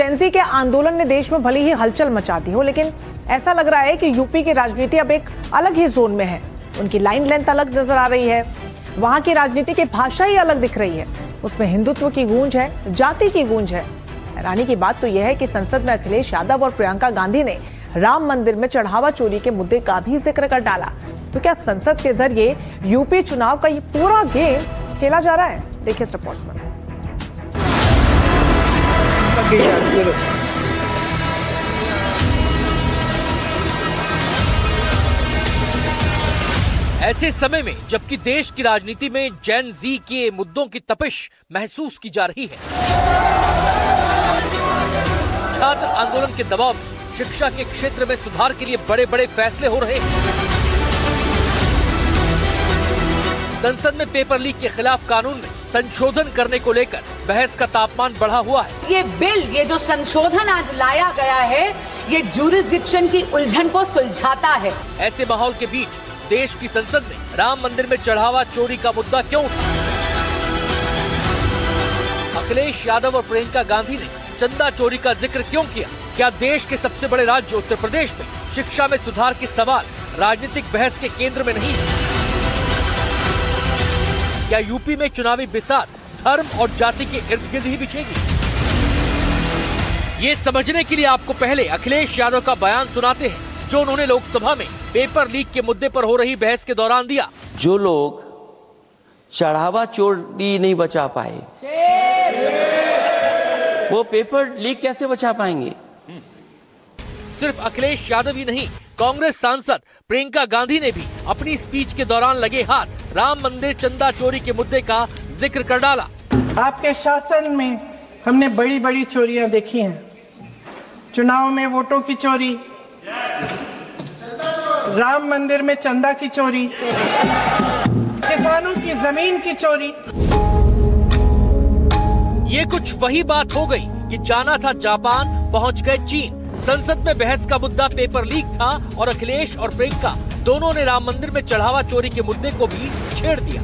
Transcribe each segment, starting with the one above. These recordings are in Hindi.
टेंसी के आंदोलन ने देश में भले ही हलचल मचा दी हो, लेकिन ऐसा लग रहा है कि यूपी की राजनीति अब एक अलग ही जोन में है। उनकी लाइन लेंथ अलग नजर आ रही है, वहां की राजनीति की भाषा ही अलग दिख रही है। उसमें हिंदुत्व की गूंज है, जाति की गूंज है। हैरानी की बात तो यह है कि संसद में अखिलेश यादव और प्रियंका गांधी ने राम मंदिर में चढ़ावा चोरी के मुद्दे का भी जिक्र कर डाला। तो क्या संसद के जरिए यूपी चुनाव का ये पूरा गेम खेला जा रहा है? देखिए इस रिपोर्ट में। ऐसे समय में जबकि देश की राजनीति में जेन जी के मुद्दों की तपिश महसूस की जा रही है, छात्र आंदोलन के दबाव में शिक्षा के क्षेत्र में सुधार के लिए बड़े बड़े फैसले हो रहे हैं। संसद में पेपर लीक के खिलाफ कानून में संशोधन करने को लेकर बहस का तापमान बढ़ा हुआ है। ये बिल, ये जो संशोधन आज लाया गया है, ये ज्यूरिसडिक्शन की उलझन को सुलझाता है। ऐसे माहौल के बीच देश की संसद में राम मंदिर में चढ़ावा चोरी का मुद्दा क्यों उठा? अखिलेश यादव और प्रियंका गांधी ने चंदा चोरी का जिक्र क्यों किया? क्या देश के सबसे बड़े राज्य उत्तर प्रदेश में शिक्षा में सुधार के सवाल राजनीतिक बहस के केंद्र में नहीं है? क्या यूपी में चुनावी बिसात धर्म और जाति के इर्द गिर्द ही बिछेगी? ये समझने के लिए आपको पहले अखिलेश यादव का बयान सुनाते हैं, जो उन्होंने लोकसभा में पेपर लीक के मुद्दे पर हो रही बहस के दौरान दिया। जो लोग चढ़ावा चोरी नहीं बचा पाए, वो पेपर लीक कैसे बचा पाएंगे? सिर्फ अखिलेश यादव ही नहीं, कांग्रेस सांसद प्रियंका गांधी ने भी अपनी स्पीच के दौरान लगे हाथ राम मंदिर चंदा चोरी के मुद्दे का जिक्र कर डाला। आपके शासन में हमने बड़ी बड़ी चोरियां देखी हैं। चुनाव में वोटों की चोरी, राम मंदिर में चंदा की चोरी, किसानों की जमीन की चोरी। ये कुछ वही बात हो गई कि जाना था जापान, पहुंच गए चीन। संसद में बहस का मुद्दा पेपर लीक था और अखिलेश और प्रियंका दोनों ने राम मंदिर में चढ़ावा चोरी के मुद्दे को भी छेड़ दिया।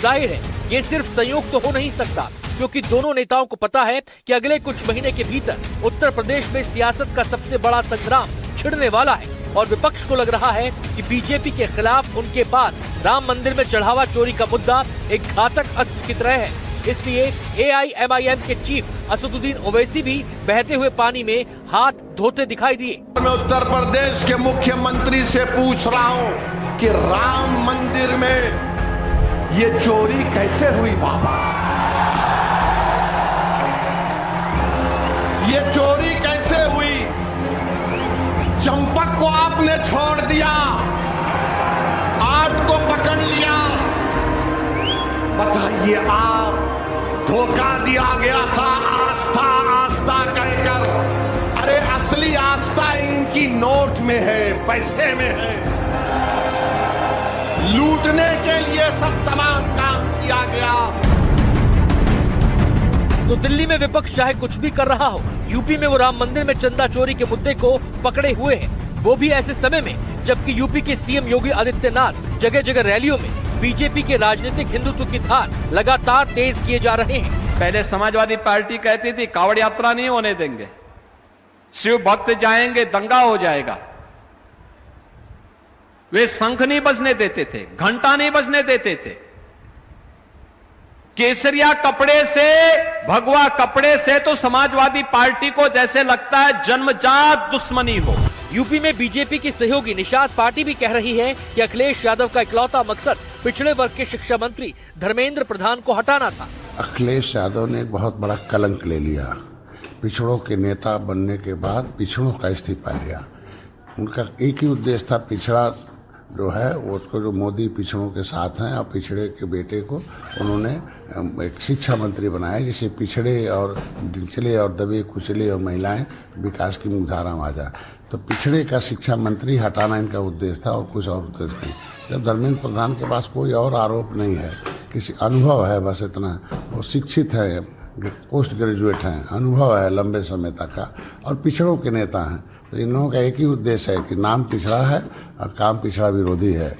जाहिर है ये सिर्फ संयोग तो हो नहीं सकता, क्योंकि दोनों नेताओं को पता है कि अगले कुछ महीने के भीतर उत्तर प्रदेश में सियासत का सबसे बड़ा संग्राम छिड़ने वाला है और विपक्ष को लग रहा है कि बीजेपी के खिलाफ उनके पास राम मंदिर में चढ़ावा चोरी का मुद्दा एक घातक अस्त्र की तरह है। इसलिए AIMIM के चीफ असदुद्दीन ओवैसी भी बहते हुए पानी में हाथ धोते दिखाई दिए। मैं उत्तर प्रदेश के मुख्यमंत्री से पूछ रहा हूं कि राम मंदिर में ये चोरी कैसे हुई बाबा? ये चोरी कैसे हुई? चंपक को आपने छोड़ दिया, 8 को पकड़ लिया। बताइए, आप धोखा दिया गया था आस्था आस्था कहकर। अरे असली आस्था इनकी नोट में है, पैसे में है। लूटने के लिए सब तमाम काम किया गया। तो दिल्ली में विपक्ष चाहे कुछ भी कर रहा हो, यूपी में वो राम मंदिर में चंदा चोरी के मुद्दे को पकड़े हुए हैं, वो भी ऐसे समय में जबकि यूपी के सीएम योगी आदित्यनाथ जगह जगह रैलियों में बीजेपी के राजनीतिक हिंदुत्व की धार लगातार तेज किए जा रहे हैं। पहले समाजवादी पार्टी कहती थी कावड़ यात्रा नहीं होने देंगे, शिव भक्त जाएंगे दंगा हो जाएगा। वे शंख नहीं बजने देते थे, घंटा नहीं बजने देते थे। केसरिया कपड़े से, भगवा कपड़े से तो समाजवादी पार्टी को जैसे लगता है जन्मजात दुश्मनी हो। यूपी में बीजेपी की सहयोगी निषाद पार्टी भी कह रही है कि अखिलेश यादव का इकलौता मकसद पिछड़े वर्ग के शिक्षा मंत्री धर्मेंद्र प्रधान को हटाना था। अखिलेश यादव ने एक बहुत बड़ा कलंक ले लिया। पिछड़ों के नेता बनने के बाद पिछड़ों का इस्तीफा लिया। उनका एक ही उद्देश्य था, पिछड़ा जो है वो उसको, जो मोदी पिछड़ों के साथ हैं, और पिछड़े के बेटे को उन्होंने एक शिक्षा मंत्री बनाया, जिससे पिछड़े और निचले और दबे कुचले और महिलाएं विकास की मुख्यधारा में आ जाए। तो पिछड़े का शिक्षा मंत्री हटाना इनका उद्देश्य था और कुछ और उद्देश्य नहीं। जब धर्मेंद्र प्रधान के पास कोई और आरोप नहीं है, किसी अनुभव है, बस इतना, वो शिक्षित है, पोस्ट ग्रेजुएट हैं, अनुभव है लंबे समय तक का, और पिछड़ों के नेता हैं, तो इन लोगों का एक ही उद्देश्य है कि नाम पिछड़ा है और काम पिछड़ा विरोधी है।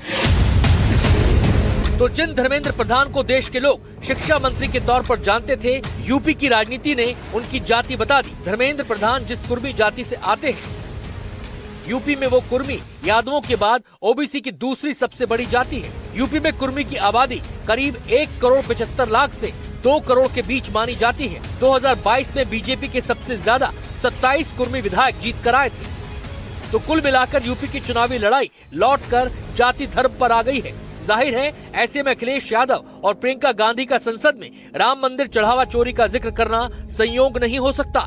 तो जिन धर्मेंद्र प्रधान को देश के लोग शिक्षा मंत्री के तौर पर जानते थे, यूपी की राजनीति ने उनकी जाति बता दी। धर्मेंद्र प्रधान जिस कुर्मी जाति से आते हैं, यूपी में वो कुर्मी यादवों के बाद ओबीसी की दूसरी सबसे बड़ी जाति है। यूपी में कुर्मी की आबादी करीब 1,75,00,000 से 2 करोड़ के बीच मानी जाती है। 2022 में बीजेपी के सबसे ज्यादा 27 कुर्मी विधायक जीत कर आए थे। तो कुल मिलाकर यूपी की चुनावी लड़ाई लौटकर जाति धर्म पर आ गई है। जाहिर है ऐसे में अखिलेश यादव और प्रियंका गांधी का संसद में राम मंदिर चढ़ावा चोरी का जिक्र करना संयोग नहीं हो सकता।